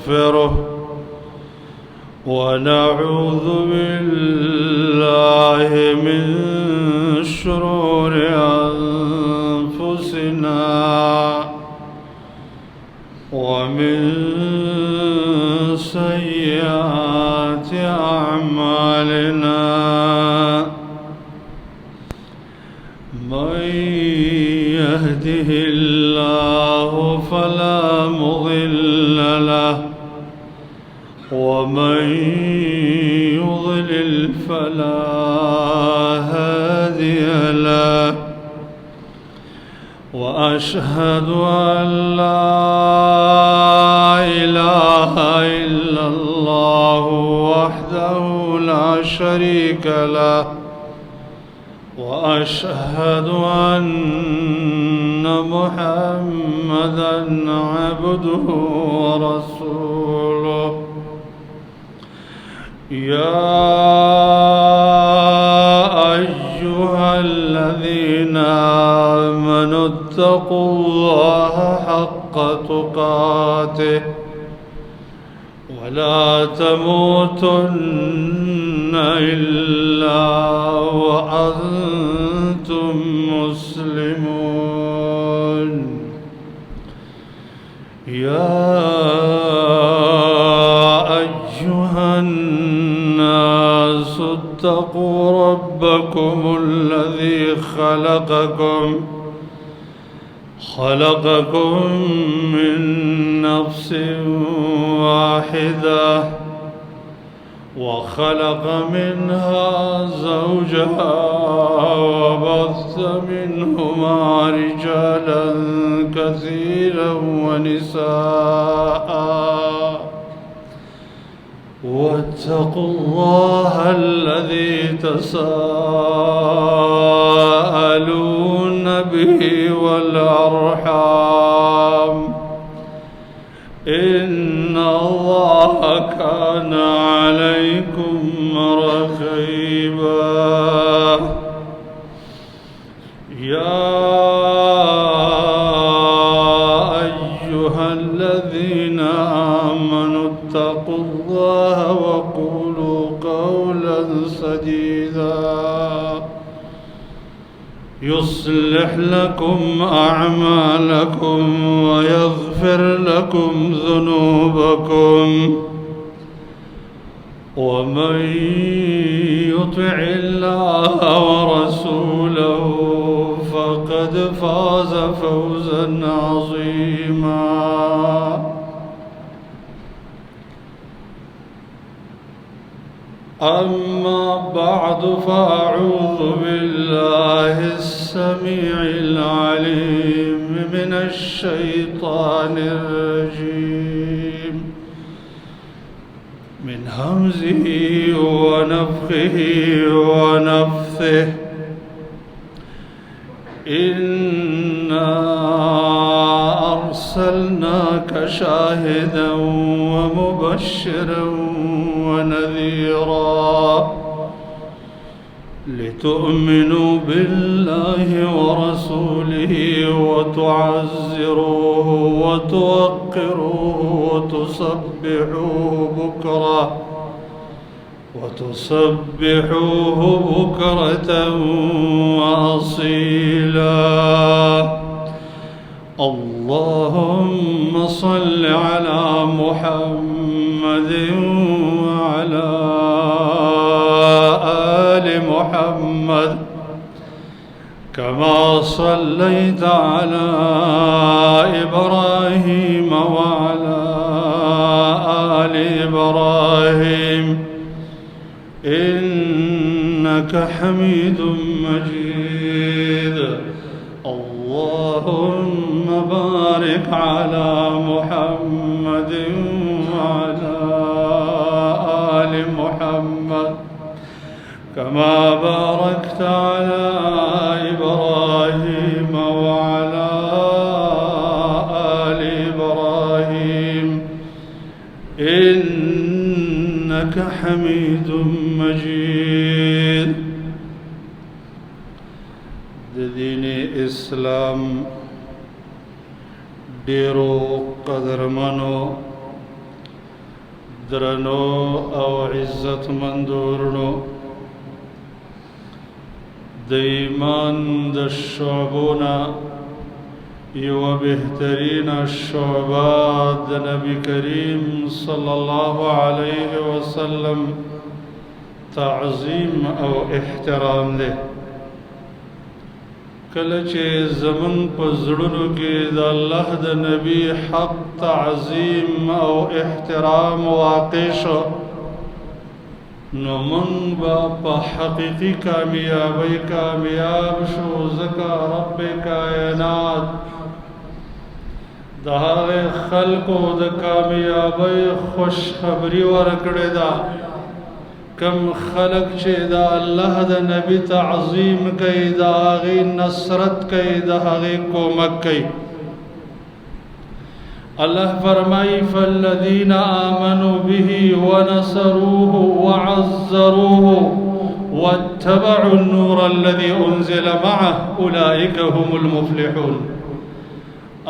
ونستغفره ونعوذ بالله من شرور أنفسنا ومن سيئات أعمالنا من يهده الله فلا مضل له ومن يضلل فلا هادي له وأشهد أن لا إله إلا الله وحده لا شريك له وأشهد أن محمدًا عبده ورسوله يا أيها الذين آمنوا اتقوا الله حق تقاته ولا تموتن إلا وأنتم مسلمون يا أيها الناس اتقوا ربكم الذي خلقكم من نفس واحدة وخلق منها زوجها وبث منهما رجالا كثيرا ونساء واتقوا الله الذي تساءلون به والأرحام إن الله كان عليكم رقيبا يا أيها الذين آمنوا اتقوا الله وقولوا قولا سديدا يصلح لكم أعمالكم ويغفر لكم ذنوبكم ومن يطع الله ورسوله فقد فاز فوزا عظيما أما بعد فأعوذ بالله السميع العليم من الشيطان الرجيم من همزه ونفخه ونفثه إنا أرسلناك شاهدا ومبشرا ونذيرا لتؤمنوا بالله ورسوله وتعزروه وتوقروه وتسبحوه بكرة وأصيلا اللهم صل على محمد وعلى آل محمد كما صليت على إبراهيم وعلى آل إبراهيم إنك حميد مجيد اللهم بارك على محمد وعلى آل محمد كما باركت على إبراهيم وعلى آل إبراهيم إنك حميد مجيد دين اسلام ډیرو قدرمنو درنو او عزت مندورنو د ایمان د شعبونا یو بهترین شعبات د نبی کریم صلی الله علیه وسلم تعظیم او احترام ده. کله چې زمون په زړونو کې د الله د نبی حق تعظیم او احترام واقع شو نو من با په حقیقی کامیابی کامیاب شو. ځکه رب کائنات د هغه خلقو د کامیابی خوشخبری ورکړې ده. کم خلق چې دا الله د نبی تعظیم کوي، دا هغې نصرت کوي، دا هغې کومک کوي. الله فرمایي فالذین آمنوا به ونصروه وعزروه واتبعوا النور الذي انزل معه اولئک هم المفلحون.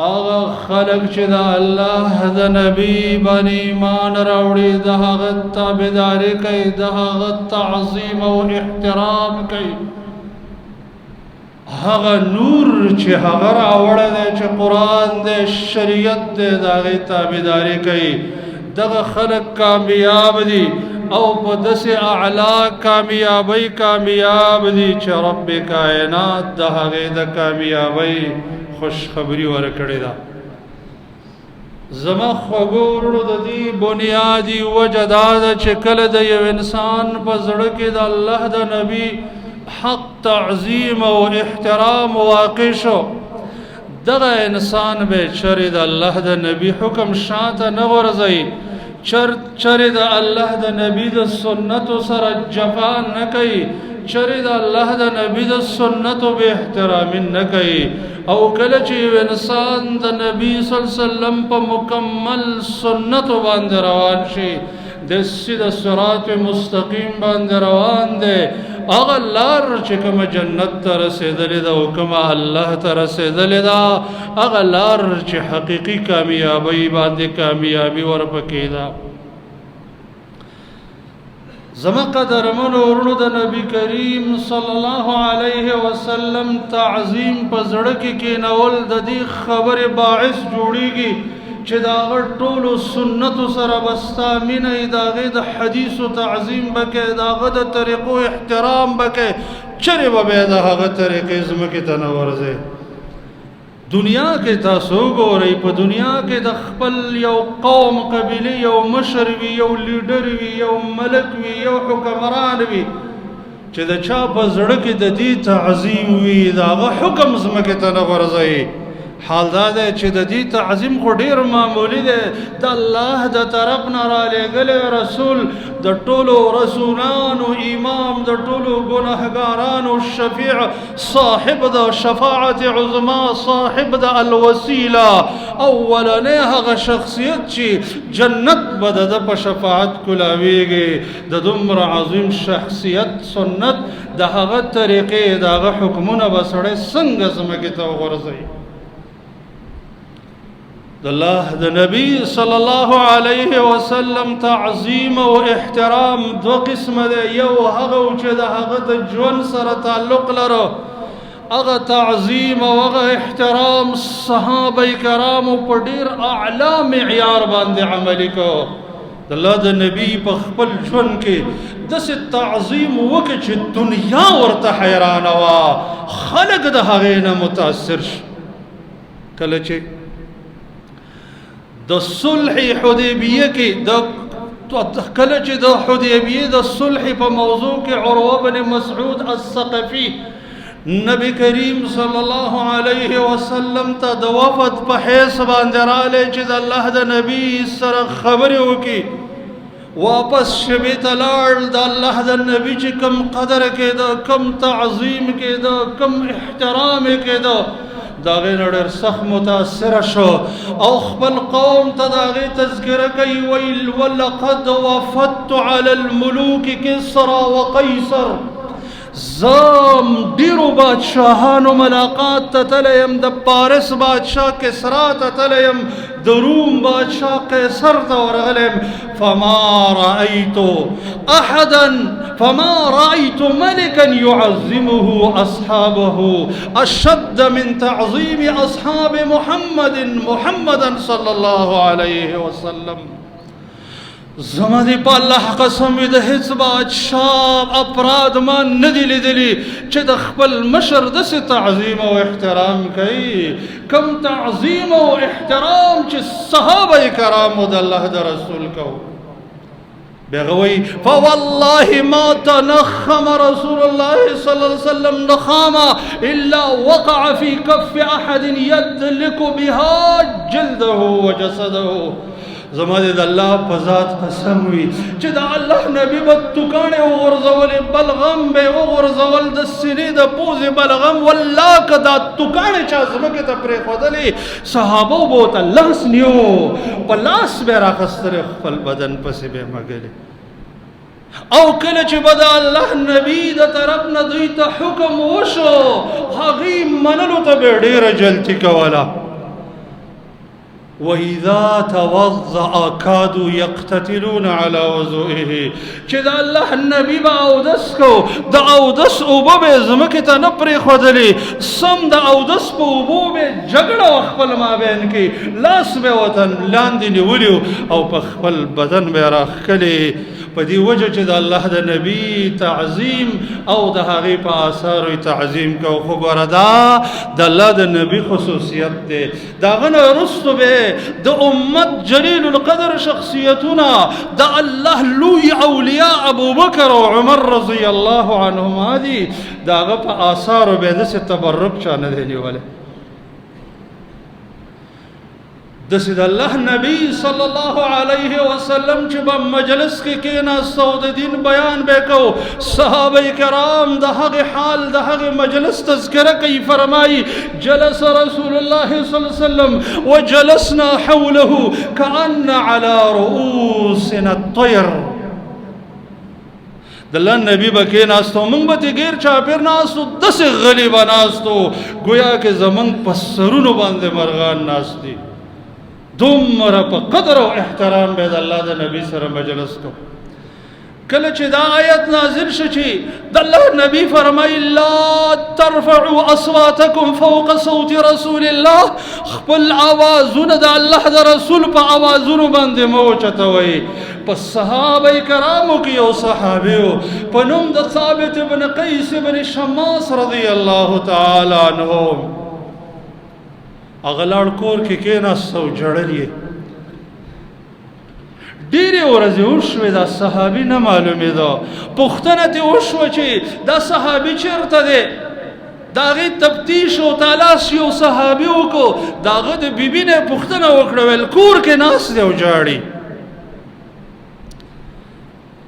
آغا خلق چې دا الله د نبی باندې ایمان راوړي، د هغه تابعداري کوي، د هغه تعظیم او احترام کوي. هغه نور چې هغه راوړی دی چې قرآن دی، شریعت دی، د هغې تابعداري کوي. دغه خلق کامیاب دي او په داسې اعلی کامیابی کامیاب دي چې رب کائنات د هغې د کامیابی خوشخبری ورکړې ده. زما خوږو وروڼو د دې بنیادي وجه دا ده چې کله د یو انسان په زړه کې د الله د نبی حق تعظیم او احترام واقع شو، دغه انسان به چرې د الله د نبی حکم شاته نه غورځوي، چرې د الله د نبی د سنتو سره جفا نه کوي، چرې د الله د نبی د سنتو به احترام نه کوي. او کله چې یو انسان د نبی صلی الله علیه وسلم په مکمل سنتو باندې روان شي، د سیده صراط مستقیم باندې روان دی، هغه لار چې کومه جنت ته رسېدلې ده او کومه الله ته رسېدلې ده، هغه لار چې حقیقي کامیابی باندې کامیابي ورپکې ده. زما قدرمنو وروڼو د نبی کریم صلی الله علیه وسلم تعظیم په زړه کې کېنول د دې خبرې باعث جوړیږي چې د هغه ټولو سنتو سره به ستا مینه وي، د هغې د حدیثو تعظیم به کوې، د هغه د طریقو احترام به کوې، چرې به بیا د هغه طریقې ځمکې ته نه ورځې. دنیا کې تاسو وګورئ، په دنیا کې د خپل یو قوم قبیلې یو مشر وي، یو لیډر وي، یو ملک وي، یو حکمران وي چې د چا په زړه کې د دې تعظیم وي، د هغه حکم ځمکې ته نه غورځوي. حال دا دی چې د دې تعظیم خو ډېر معمولي دی، د الله د طرف نه رالیږلی رسول، د ټولو رسولانو امام، د ټولو ګناهګارانو شفیع، صاحب د شفاعت عظما، صاحب د الوسیله، اولنی هغه شخصیت چې جنت به د ده په شفاعت کولاویږي. د دومره عظیم شخصیت سنت، د هغه طریقې، د هغه حکمونه به سړی څنګه ځمکې ته وغورځوي. د الله د نبی صلی الله علیه وسلم تعظیم او احترام دو قسمه دی. یو هغه چې د هغه د ژوند سره تعلق لرو، هغه تعظیم او هغه احترام صحابه کرامو په ډېر اعلی معیار باندې عملي کو. د الله د نبی په خپل ژوند کې داسې تعظیم وکړي چې دنیا ورته حیرانه وه، خلک د هغې نه متاثر شو. کله چې د صلح حدیبیه کې کله چې د حدیبیه د صلح په موضوع کې عروه بن مسعود الثقفي نبی کریم صلی الله علیه وسلم ته د وفد په حیث باندې رالی چې د الله د نبی سره خبرې وکړي، واپس شبې ته لاړ. د الله د نبی چې کم قدر کېده، کم تعظیم کېده، کم احترام کېده، د هغې نه ډېر سخت متاثره شو او خپل قوم ته د هغې تذکره کوي، ویل ولقد وفدت علی الملوک کسرا وقیصر. زم ډیرو بادشاهانو ملاقات ته تللی یم د پارس بادشاه کسرا ته تللی یم د روم بادشاه قیصر ته ورغلی یم فما رأيت ملكا يعظمه أصحابه أشد من تعظيم أصحاب محمدا صلى الله عليه وسلم. زما دی په الله قسم د هیڅ بادشاه اپراد ما نه دی لیدلی چې د خپل مشر داسې تعظیم او احترام کوي کم تعظیم او احترام چې صحابه کرامو د الله د رسول کو. بغوي فوالله ما تنخم رسول الله صلى الله عليه وسلم نخامة إلا وقع في كف أحد يدلك بها جلده وجسده. زما د الله په ذات قسم وي چې د الله نبی به توکاڼې وغورځولې بلغم به یې وغورځول د سینې د پوزې بلغم والله که دا توکاڼې چا ځمکې ته پرېښودلې صحابو به ورته لاس نیو په لاس به یې راخیستلې خپل بدن پسې به یې مږلې. او کله چې به د الله نبی د طرف نه دوی ته حکم وشو هغې منلو ته به یې ډېره جلتي کوله. وإذا توضأ كادوا يقتتلون على وضوئه چې د الله نبی به اودس کو د اودس اوبه به یې ځمکې ته نه پرېښودلې سم د اودس په اوبو به یې جګړه و خپل مابین کې لاس به یې ورته لاندې نیولي او په خپل بدن به یې راښکلې په دې وجه چې د الله د نبی تعظیم او د هغې په آثارو تعظیم کو. خو ګوره دا د الله د نبی خصوصیت دی. د هغه نه وروستو به د امت جلیل القدر شخصیتونه د الله لوی اولیاء ابوبکر او عمر رضی الله عنهما دي. د هغه په آثارو به داسې تبرک چا نه دی نیولی. داسې د الله نبی صلی الله علیه وسلم چې به مجلس کې کېناست او د دین بیان به کو صحابه کرام د هغې حال د هغې مجلس تذکره کوي. فرمایي جلس رسول الله صلی الله علیه وسلم وجلسنا حوله كأن على رؤوسنا الطير. د الله نبی به کېناستو موږ به ترې غیر چاپېر ناستو داسې غلي به ناستو ګویا کې زموږ په سرونو باندې مرغان ناست دي. دومره په قدر او احترام به د الله د نبی سره مجلس کو. کله چې دا آیت نازل شو چې د الله نبی فرمایي لا ترفعوا اصواتکم فوق صوت رسول الله خپل آوازونه د الله د رسول په آوازونو باندې مه اوچتوئ. په صحابه کرامو کې یو صحابي و په نوم د ثابت بن قیس بن شماس رضی الله تعالی عنه. هغه لاړ کور کې کېناست او ژړل یې. ډېرې ورځې وشوې دا صحابي نه معلومېده. پوښتنه ترې وشوه چې دا صحابي چېرته دی. د هغې تفتیش او تلاش یو صحابي وکړو. د هغه د بیبي نه یې پوښتنه وکړه ویل کور کې ناست دی او ژاړي.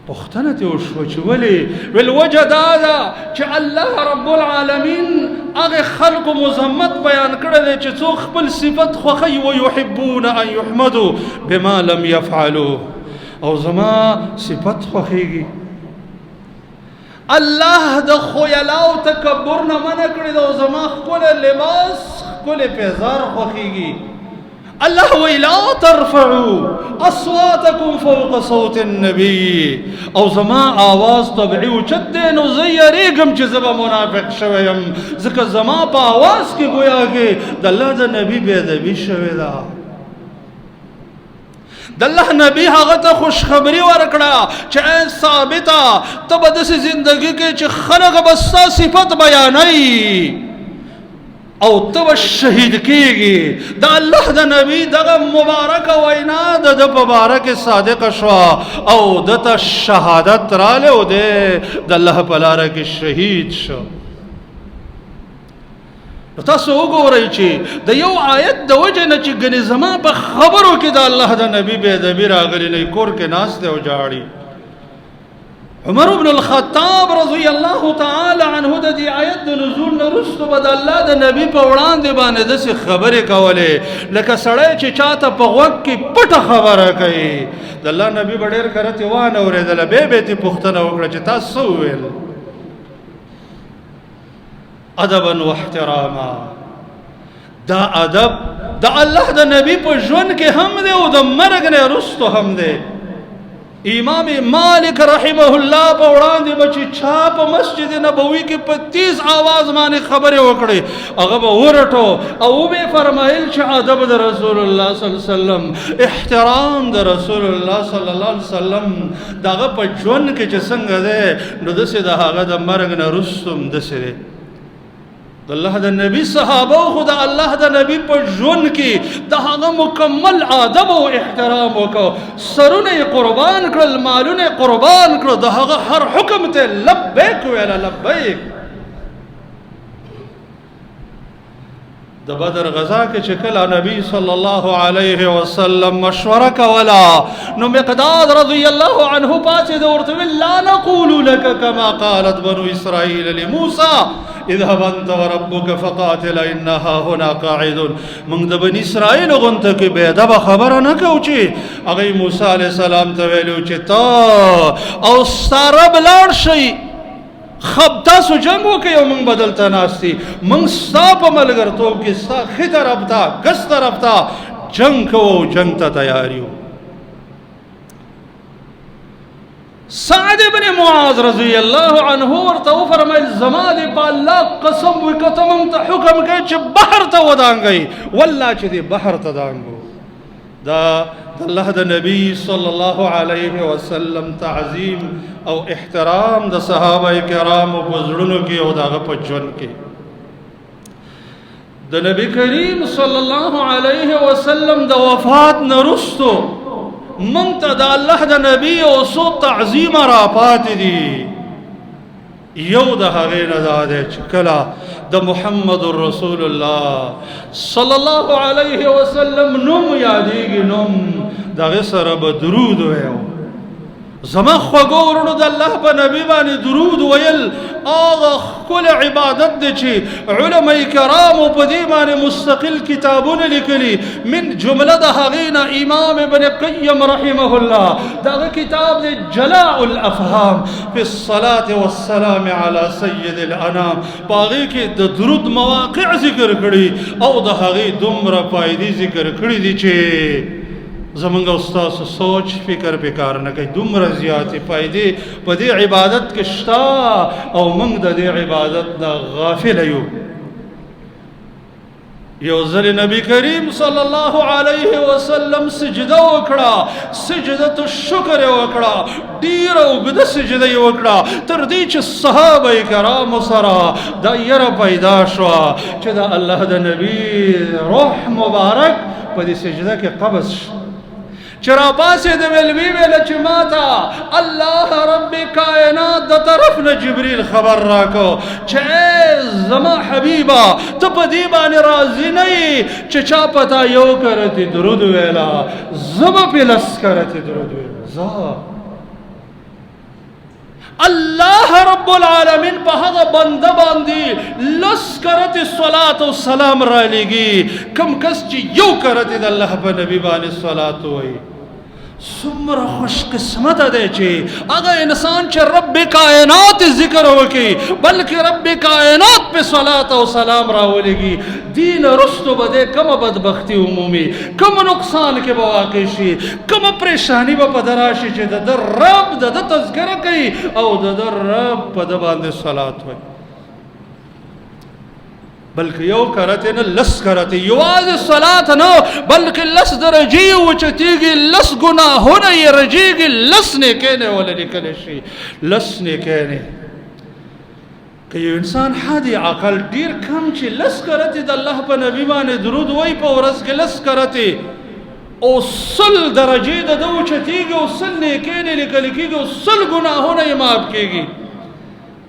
پوښتنه ترې وشوه چې ولې ویل وجه دا ده چې الله رب العالمین هغې خلقو مذمت بیان کړی دی چې څوک خپل صفت خوښوي ویحبون ان یحمدوا بما لم یفعلوا. او زما صفت خوښېږي. الله د خیلا او تکبر نه منع کړی دی او زما ښکلی لباس ښکلی پیزار خوښېږي. الله وی لا ترفعوا اصواتکم فوق صوت النبی. او زما آواز طبعی اوچت دی نو زه یریږم چې زه به منافق شوی یم ځکه زما په آواز کې گویا کې د الله د نبی بېادبي شوې ده. د الله نبی هغه ته خوشخبري ورکړه چې ای ثابته ته به داسې زندګي کې چې خلک به ستا صفت بیانوي او ته به شهید کېږي. د الله د نبی دغه مبارکه وینا د ده په باره کې صادقه شوه او ده ته شهادت رالی او دی د الله په لاره کې شهید شو. نو تاسو وګورئ چې د یو آیت د وجې نه چې ګنې زما په خبرو کې د الله د نبی بېادبي راغلې نه کور کې ناست دی او جاړي. عمر بن الخطاب رضی الله تعالی عنه د دې آیت د نزول نه وروسته به د الله د نبی په وړاندې باندې داسې خبرې کولې لکه سړی چې چاته په غوږ کې پټه خبره کوي. د الله نبی به ډېر کرتې وانه اورېدله بیا به یې پوښتنه وکړه چې تاسو څه وویل. ادبا واحتراما. دا ادب دا الله دا نبی په ژوند کې هم دی او د مرګ نه وروسته هم دی. امام مالک رحمه الله په وړاندې بچی چا په مسجد نبوي کې په تیز आवाज باندې خبرې وکړې هغه به ورټو او به فرمایل چې ادب د رسول الله صلی الله علیه وسلم، احترام د رسول الله صلی الله علیه وسلم دغه په ژوند کې چې څنګه دی نو داسې د هغه د مرګ نه وروسته هم داسې دی. د الله د نبی صحابه خو د الله د نبی په ژوند کې د هغه مکمل ادب او احترام وکړو، سرونه یې قربان کړل، مالونه یې قربان کړل، د هغه هر حکم ته لبیک ویل لبیک. د بدر غزا کې چې کله نبی صلی الله علیه وسلم مشوره کوله نو مقداد رضی الله عنه پاتې د ورته ویل لا نقول لك كما قالت بنو اسرائیل لموسی اذهب انت وربك فقاتل انها هنا قاعدون. موږ د بني اسرائیل غونته کې به ادب خبره نه کوو چې هغه موسی علیه السلام ته ویلو چې تا او ستاره بلار شي خب تاسو جنگ وکړئ او موږ بدلته ناستي، موږ ستا په ملګرتوب کې ستا ښې طرف ته ګس طرف ته جنگ کوو، جنگ ته تیار یو. سعد بن معاذ رضی الله عنه ورته وفرمیل زما دې په الله قسم وي که ته موږ ته حکم کوې چې بحر ته ودانګئ والله چې دې بحر ته دانګو. دا الله د نبی صلی الله علیه وسلم تعظیم او احترام د صحابه کرامو په زړونو کې او دغه په ژوند کې. د نبی کریم صلی الله علیه وسلم د وفات نه وروسته موږ ته د الله د نبی او څو تعظیم را پاتې دي. یو د هغې نه دا دی چې کله د محمد رسول الله صلی الله علیه وسلم نوم یادېږي نوم د هغې سره به درود ویو. زما خوږو ورونو د الله په نبی باندې درود ویل هغه ښکلی عبادت دی چې علما کرامو په دې باندې مستقل کتابونه لیکلي. من جمله د هغې نه امام ابن قیم رحمه الله دغه کتاب دی جلاء الافهام فی الصلاة والسلام علی سید الانام. په هغې کې د درود مواقع ذکر کړي او د هغې دومره فایدې ذکر کړي دي چې زمونږ استاسو سوچ فکر په کار نه کوي. دومره زیاتې فایدې په دې عبادت کې شته او موږ د دې عبادت نه غافل یو. یو ځل نبی کریم صلی الله علیه وسلم سجده وکړه، سجدة الشکر وکړه، ډیره اوږده سجده یې وکړه تر دې چې صحابه کرامو سره دا یره پیدا شوه چې د الله د نبی روح مبارک په دې سجده کې قبض شو. چې را پاسېده ویل چې ما ته الله رب کائنات د طرف نه جبریل خبر راکو چې ای زما حبیبه ته په دې باندې راضي نه یې چې چا پتا یو کرتی درود ویلا زه به پې لس کرتی درود ویلا. الله رب العالمین په هغه بنده باندې لس کرتی صلات او سلام را لېږي کم کس چې یو کرتی د الله په نبی باندې صلات وایي. څومره خوش قسمته دی چې هغه انسان چې رب کائنات ذکر وکړي بلکې رب کائنات په صلات او سلام راولېږي. دین وروسته به دی کومه بدبختي عمومي کوم نقصان کې به واقع شي کومه پریشاني به په ده راشي چې د ده رب د ده تذکره کوي او د ده رب په ده باندې صلات وایي. بلکې یو کرته نه لس کرته یوازې صلات نه بلکې لس درجې وچتېږي، لس ګناهونه یې رجېږي، لس نیکۍ نه وله لیکلی شي، لس نیکۍ نه. که یو انسان حد عقل ډېر کم چې لس کرته د الله په نبي باندې درود وایي په ورځ کې لس کرته او سل درجې د ده وچتېږي او سل نیکۍ نه لیکل کېږي او سل ګناهونه یې معاف کېږي.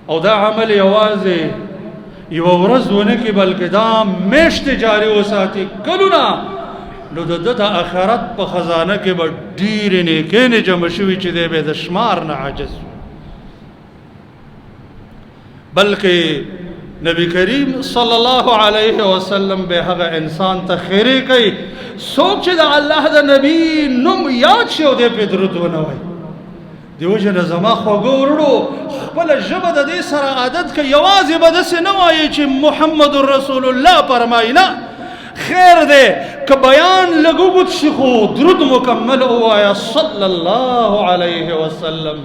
او دا عمل یوازې یو ورځ ونه کې بلکې دا میاشتې جاري وساتي کلونه نو د ده د آخرت په خزانه کې به ډېرې نیکۍ نه جمع شوي چې دی به د شمار نه عاجز وي. بلکې نبی کریم صلی الله علیه وسلم به هغه انسان ته خیرې کوي څوک چې د الله د نبی نوم یاد شي او دی پې درود ونه وایي. دیو جن زما خوږو ورړو خپل ژبه د دې سره عادت کوي یوازې به داسې نه وایي چې محمد رسول الله فرمایي نه خیر دی که بیان لږ اوږد شي خو درود مکمل ووایه صلی الله علیه وسلم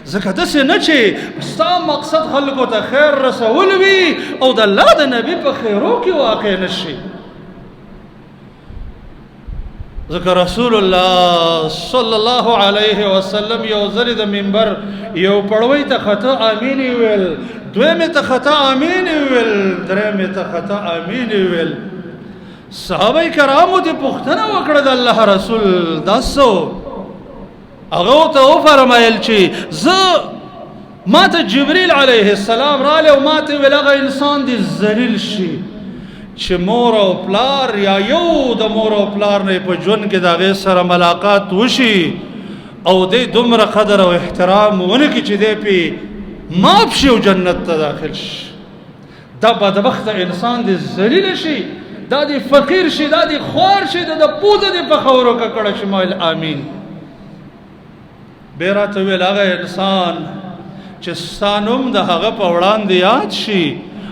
ځکه داسې نه چې ستا مقصد خلکو ته خیر رسول وي او د الله د نبي په خیرو کې واقع نه شي ځکه رسول الله صلی الله علیه وسلم یو ځل د منبر یو پړوی ته خطا امین ویل دویمې ته خطا امین ویل درېمې ته خطا امین ویل صحابه کرامو ته پوښتنه وکړه د الله رسول دا څه هغه ته وفرمایل چې زه ما ته جبریل علیه السلام رالی او ما ته ویل هغه انسان دې ذلیل شي چې مور او پلار یا یو د مور او پلار نه په ژوند کې د هغې سره ملاقات وشي او دی دومره قدر او احترام ونه کړي چې دی پې ماف شي او جنت ته داخل شي دا بدبخته انسان دې ذلیل شي دا دې فقیر شي دا دې خوار شي د پوزه دې په خاورو ککړه شي ما امین بیا راته ویل هغه انسان چې ستا نوم د هغه په وړاندې یاد شي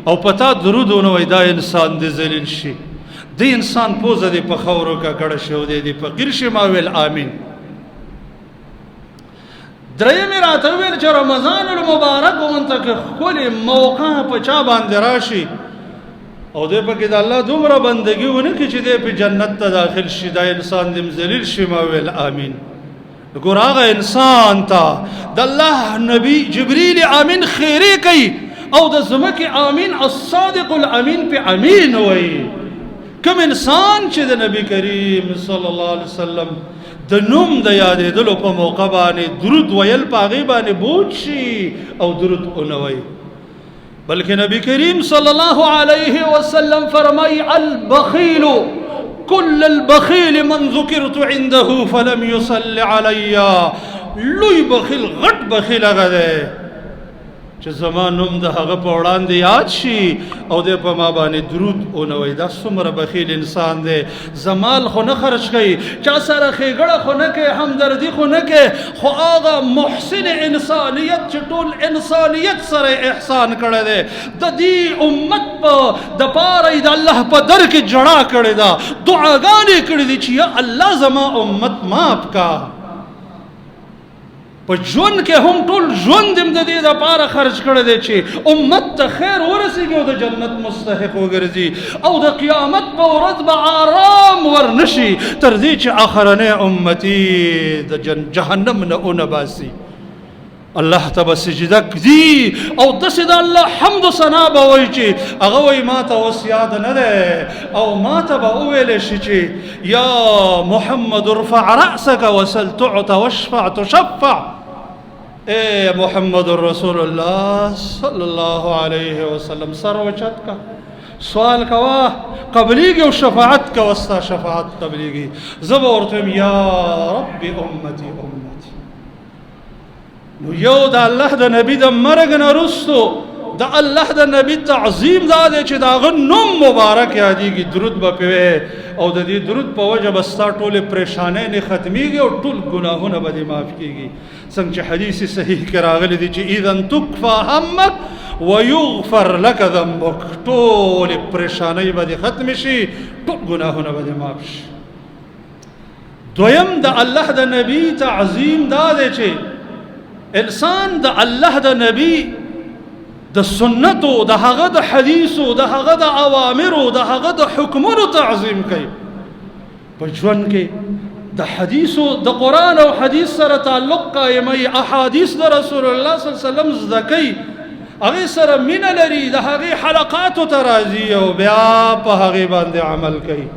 او پتا درود ونه وایي دا انسان دې ذلیل شي دې انسان پوزه دې په خاورو ککړه شي او دې فقیر شي ما ویل امین درېیمې راته ویل چې رمضان المبارک غونته کې ښکلې موقع په چا باندې راشي او دې پکې د الله دومره بندګي ونه کړي چې دې په جنت ته داخل شي دا انسان دې ذلیل شي ما ویل امین ګور هغه انسان ته د الله نبی جبریل امین خیرې کوي او د ځمکې امین الصادق الامین په امین وایي کوم انسان چې د نبی کریم صلی الله علیه وسلم د نوم د یادېدلو په موقع باندې درود ویل په هغې باندې بوج شي او درود ونه وایي بلکې نبی کریم صلی الله علیه وسلم فرمایي البخیل كل البخيل من ذكرت عنده فلم يصل علي لوی بخیل غټ بخیل هغه دی چې زما نوم د هغه په وړاندې یاد شي او دی په ما باندې درود ونه وایي دا څومره بخیل انسان دی زمال خو نه خرج کوي چا سره ښېګړه خو نه کوي همدردي خو نه کوي خو هغه محسن انسانیت چې ټول انسانیت سره احسان کړی دی د دې امت په دپاره یې د الله په در کې جړا کړې ده دعاګانې کړې دي چې یا الله زما امت معاف کا په ژوند کې هم ټول ژوند هم د دې دپاره خرج کړی دی چې امت ته خیر ورسېږي او د جنت مستحق وګرځي او د قیامت په ورځ به آرام ورنشي تر دې چې آخرنی امتي د جهنم نه ونه باسي الله ته به سجده کړي او داسې د الله حمد و ثنا به وایي چې هغه وایي ما ته اوس یاد نه دی او ما ته به وویلی شي چې یا محمد ارفع رأسك وسل تعط واشفع تشفع اے محمد رسول الله صلی الله علیه وسلم سر اوچت کا سوال کوا قبلیږي او شفاعت کا وستا شفاعت قبلیږي زه به ورته یم یا رب امتی امتی نو یو د الله د نبي د مرګ نه وروستو د الله د نبي تعظیم دا دی چې د هغه نوم مبارک یادېږي درود به پرې او د دې درود په وجه به ستا ټولې پریشانۍ نه ختمیږي او ټول ګناهونه به دې معاف کېږي څنګه چې حدیث صحیح کې راغلی دی چې اذا تکفى همک ویغفر لك ذنبک ټولې پریشانۍ به دې ختمې شي ټول ګناهونه به دې معاف شي دویم د الله د نبي تعظیم دا دی چې انسان د الله د نبی د سنتو د هغه د حدیثو د هغه د اوامرو د هغه د حکمونو تعظیم کوي په ژوند کې د حدیثو د قرآن او حدیث سره تعلق قایموي احادیث د رسول الله صلی الله علیه وسلم زده کوي هغې سره مینه لري د هغې حلقاتو ته راځي او بیا په هغې باندې عمل کوي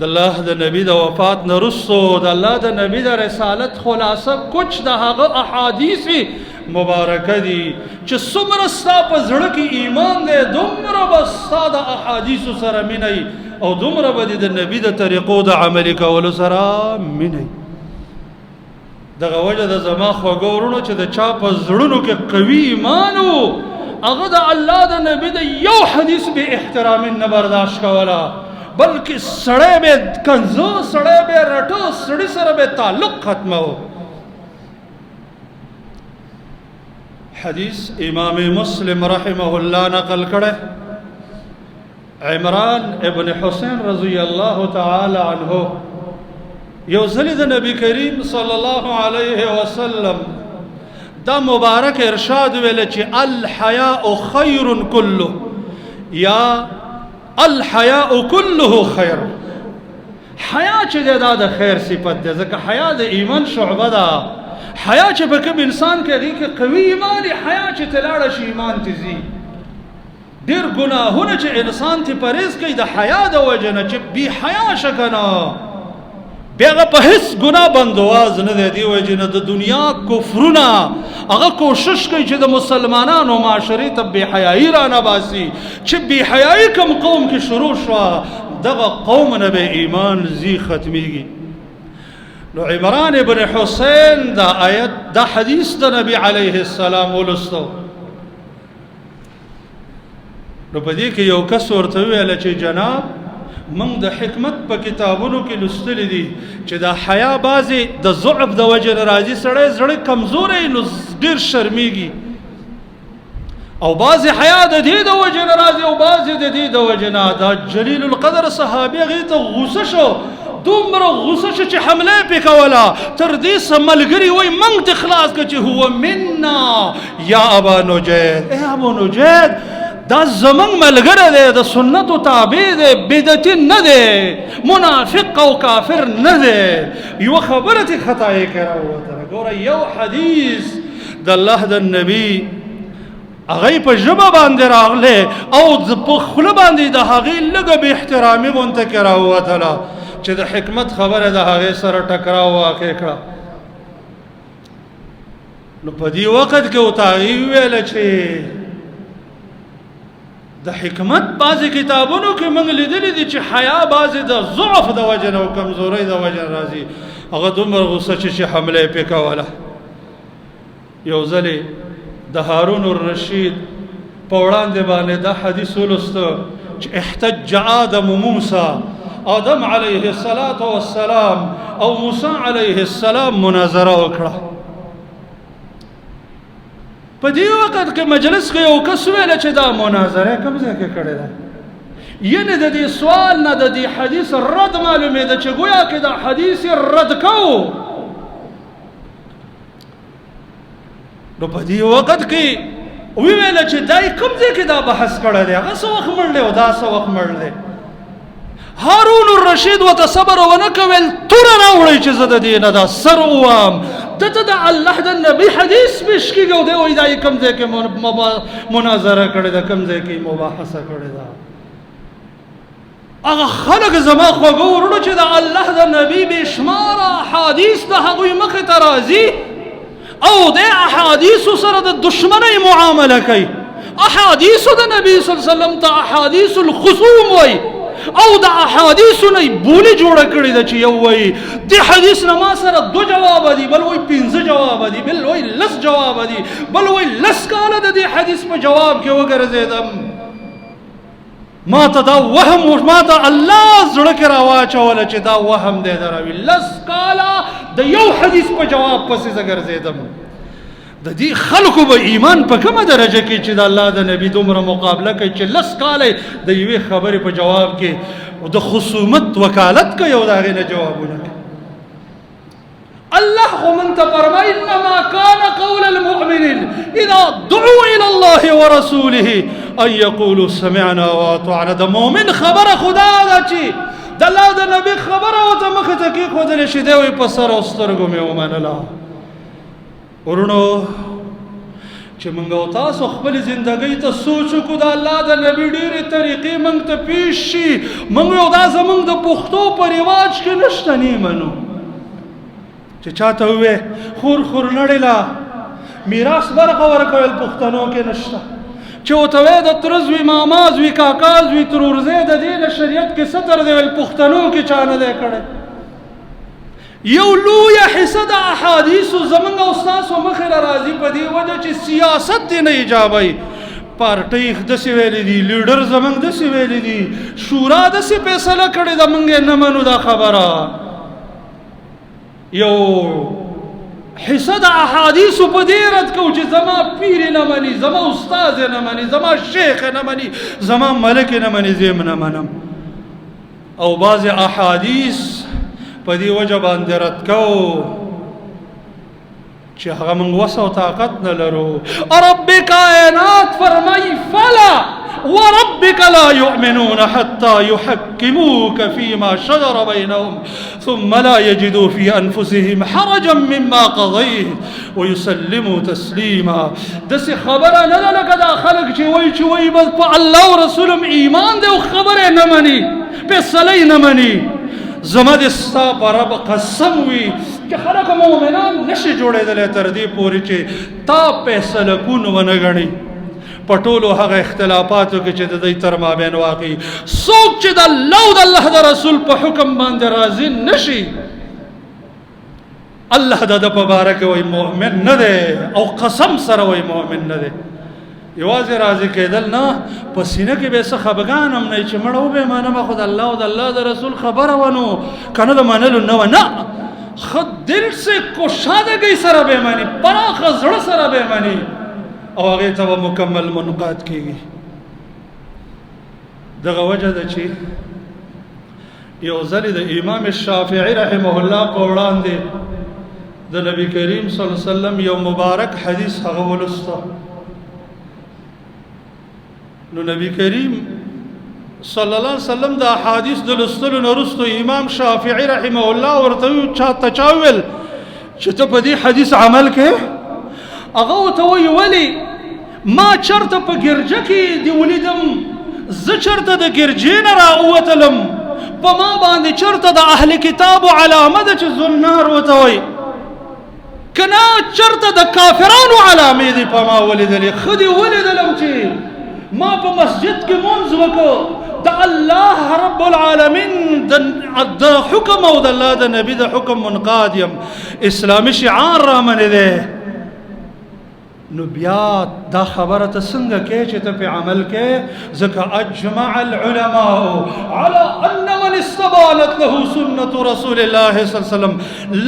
د الله د نبی د وفات نه وروستو د الله د نبی د رسالت خلاصه کچ د هغه احادیث مبارکه دي چې څومره ستا په زړه کې ایمان دی دومره به ستا د احادیثو سره مینه او دومره به د نبی د طریقو د عملي کولو سره مینه دغه وجه د زما خوږو وروڼو چې د چا په زړونو کې قوي ایمان و هغه د الله د نبی د یو حدیث به احترام نه برداشت کوله بلکې سړی به کنځو سړی به رټو سړي سره به تعلق ختمو حدیث امام مسلم رحمه الله نقل کړه عمران ابن حسین رضی الله تعالی عنہ یو ځل د نبی کریم صلی الله علیه وسلم دا مبارک ارشاد ویل چې الحیاء خیر كله یا الحیاء كله خیر. حیا چې دا د خیر صفت ده ځکه حیا د ایمان شعبه ده. حیا چې په کوم انسان کې هغې کې قوي ایمان حیا چې ته لاړه شي ایمان ته ځي. ډېر ګناهونه چې انسان ته پرهیز کوي د حیا د وجې نه چې بې حیا شه که نه بیا هغه په هېڅ ګناه بندواز نه دی. دې وجې نه د دنیا کفرونه هغه کوشش کوي چې د مسلمانانو معاشرې ته بې حیایي رانه باسي چې بې حیایي کوم قوم کې شروع شوه دغه قوم نه به ایمان زی ختمیږي. نو عمران ابن حسین دا آیت دا حدیث د نبی علیه السلام ولستو. نو په دې کې یو کس ورته وویل چې جناب موږ د حکمت په کتابونو کې لوستلی دي چې دا حیا بعضې د ضعف د وجې نه راځي سړی زړه کمزوری نو ډېر شرمیږي او بعضې حیا د دې د وجې نه راځي او بعضې د دې د وجې نه. دا جلیل القدر صحابي هغې ته غوسه شو دومره غوسه شو چې حمله یې پې کوله تر دې څه ملګري وایي موږ ته خلاص کړه چې هو منا یا ابا نجید. ای ابو نجید دا زمونږ ملګری دی د سنتو تابع دی بدعتي نه دی منافق او کافر نه دی. یوه خبره تې خطایې کې راووتله. ګوره یو حدیث د الله د نبي هغه په ژبه باندې راغلی او په خوله باندې د هغې لږه بې احترامي غونته کې راووتله چې د حکمت خبره د هغې سره ټکراو واقع کړه. نو په دې وخت کې ورته هغې وویله چې د حکمت بعضې کتابونو کې موږ لیدلي دي چې حیا بعضې د ضعف د وجې نه او کمزورۍ د وجې نه راځي. هغه دومره غوسه چې حمله یې پې کوله. یو ځلې د هارون الرشید په وړاندې باندې دا حدیث ولسته چې احتج آدم موسی آدم علیه السلام او موسی علیه السلام مناظره وکړه. په دې وخت کې مجلس کې یو کس ویله چې دا مناظره کوم ځای کې کړې ده یعنې د دې سوال نه د دې حدیث رد معلومېده چې ګویا کې دا حدیث رد کوو. نو په دې وخت کې ویله چې دای کوم ځای کې دا بحث کړی دی هغه څه وخت مړ دی او دا څه وخت مړ دی. هارون الرشید ورته صبر ونه کویل توره راوړئ چې زه د دې نه دا سر ووام دته د الله د نبي حدیث پیش کېږي او دی وایي دا یې کوم ځای کې مناظره کړې ده کوم ځای کې مباحثه کړې ده. هغه خلک زما خوږه ورونو چې د الله د نبي بې شماره احادیث د هغوی مخې ته راځي او د احادیثو سره د دشمنۍ معامله کوي. احادیثو د نبي صلی الله علیه وسلم ته احادیث الخصوم وایي او د احادیثو نه بولې جوړه کړې ده چې یو وایي دې حدیث نه ما سره 2 جواب دي بل وایي 15 جواب دي بل وایي 10 جواب دي بل وایي 10 کاله د دې حدیث په جواب کې وګرځېدم. ما ته دا وهم ما ته الله زړه کې راواچوله چې دا وهم دی دروي 10 کاله د یو حدیث په جواب پسې زه ګرځېدم. د دې خلکو به ایمان په کومه درجه کې چې د الله د نبي دومره مقابله کوي چې 10 کاله د یوې خبرې په جواب کې د خصومت وکالت کوي او د هغې نه جوابونه کوي. الله خو موږ ته فرمایي انما کان قول المؤمنین اذا دعوا الى الله ورسوله ان یقولوا سمعنا واطعنا. د مؤمن خبره خدا ده چې د الله د نبي خبره ورته مخې ته کېښودلی شي دی وایي په سر او سترګو مې ومنله. ورونو چې موږ او تاسو خپل زندګۍ ته سوچ وکړو د الله د نبي ډېرې طریقې موږ ته پیش شي موږ یو دا زموږ د پښتو په رواج کې نشته نه منو چې چاته ووې خور لړېله میراث برخه ورکول پښتنو کې نشته چې ورته وې د تره زوی ماما زوی کاکا زوی ترورزی د دې نه شریعت کې ستر دی ویل پښتنو کې چا نه دی کړی. یو لویه حصه د احادیثو زموږ او ستاسو مخې را راځي په دې وجه چې سیاست دې نه ایجابوي. پارټۍ داسې ویلې دي لیډر زموږ داسې ویلې دي شورا داسې فیصله کړې ده موږ یې نه منو دا خبره. یو حصد احادیث په دې رد کو چې زما پیر نه مني، زما استاد نه مني، زما شیخ نه مني، زما ملک نه مني، زم نه منم. او بعض احادیث په دې وجه باندې رد کو چې هغه موږ وسو طاقت نه لرو. رب کائنات فرمای فلا وربك لا يؤمنون حتى يحكموك فيما شجر بينهم ثم لا يجدوا في أنفسهم حرجا مما قضيت ويسلموا تسليما. دس خبر نه لکه دا خلق چې وای بس په الله او رسولم ایمان دی او خبره نه مني، فیصله نه مني. زما د ستا په رب قسم وي چې خلق مؤمنان نشي جوړېدلی تر دې پورې چې تا فیصله کون ونه ګڼي پټولو هغه اختلافاتو کې چې د دې تر مابین واقعي. څوک چې د الله او د الله د رسول په حکم باندې راضي نشي، الله د په باره کې وایي مؤمن نه دی، او قسم سره وایي مؤمن نه دی. یوازې راضي کېدل نه، په سینه کې به څه خفګان هم نه چې مړه وبېمانه خو د الله او د الله د رسول خبره ونو که نه د منلو نه وه، نه ښه دل سے کوشادګۍ سره بېماني، پراخه زړه سره بېماني، او هغې ته به مکمل منقاد کېږي. دغه وجه ده چې یو ځلې د امام شافعي رحمه الله په وړاندې د نبی کریم صلی الله علیه وسلم یو مبارک حدیث هغه ولسته. نو نبی کریم صلی الله علیه وسلم د احادیث د لوستلو نه وروسته امام شافعي رحمه الله ورته چا ویل چې ته په دې حدیث عمل کې؟ هغه ورته وایي ولې؟ ما چرته په ګرجه کې دې ولیدم، زه چرته د ګرجې نه راووتلم، په ما باندې چرته د اهل کتابو علامه ده چې زنار ورته وایي، که نه چرته د کافرانو علامې دي په ما ولیدلې. ښه دې ولیدلم چې ما په مسجد کې مونځ وکړو، د الله رب العالمین د حکم او د الله د نبي د حکم منقاد یم، اسلامي شعار را منې دی. نو بیا دا خبره ته څنګه کې چې ته په عمل کې؟ ځکه اجمع العلماء على ان من استبانت له سنة رسول الله صلی الله علیه وسلم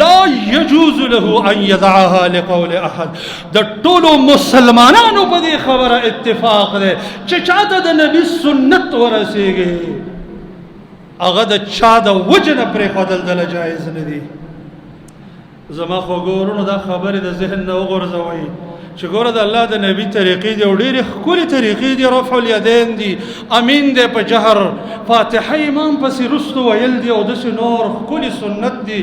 لا يجوز له ان يدعها لقول احد. د ټولو مسلمانانو په دې خبره اتفاق دی چې چاته د نبی سنت ورسیږي هغه د چا د وجه نه پرېښودل دله جایز نه دي. زما خو ګورونو دا خبرې د ذهن نه وغورځوئ چې ګوره د الله د نبي طریقې دي او ډېرې ښکلې طریقې دي، رفع الیدین دي، امین دی په جهر، فاتحه امام پسې رستو ویل دي، او داسې نور ښکلې سنت دي.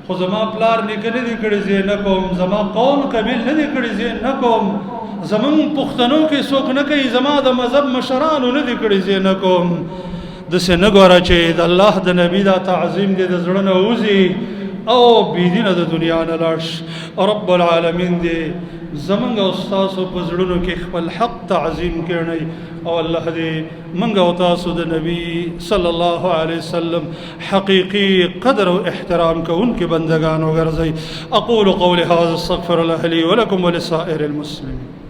خو زما پلار نیکه نه دي کړي زه نه کوم، زما قوم قبیل نه دي کړي زه نه کوم، زمونږ پښتنو کې څوک نه کوي، زما د مذهب مشرانو نه دي کړي زه نه کوم. داسې نه ګوره چې د الله د نبي دا تعظیم دی د زړه نه وځي او بېدینه د دنیا نه لاړ شي. رب العالمین دی زمونږ او ستاسو په زړونو کې خپل حق تعظیم کړی، او الله دې موږ او تاسو د نبی صلی الله علیه وسلم حقیقي قدر او احترام کوونکي بندگان وګرځي. اقول قولي هذا استغفر الله لي ولكم ولسائر المسلمين.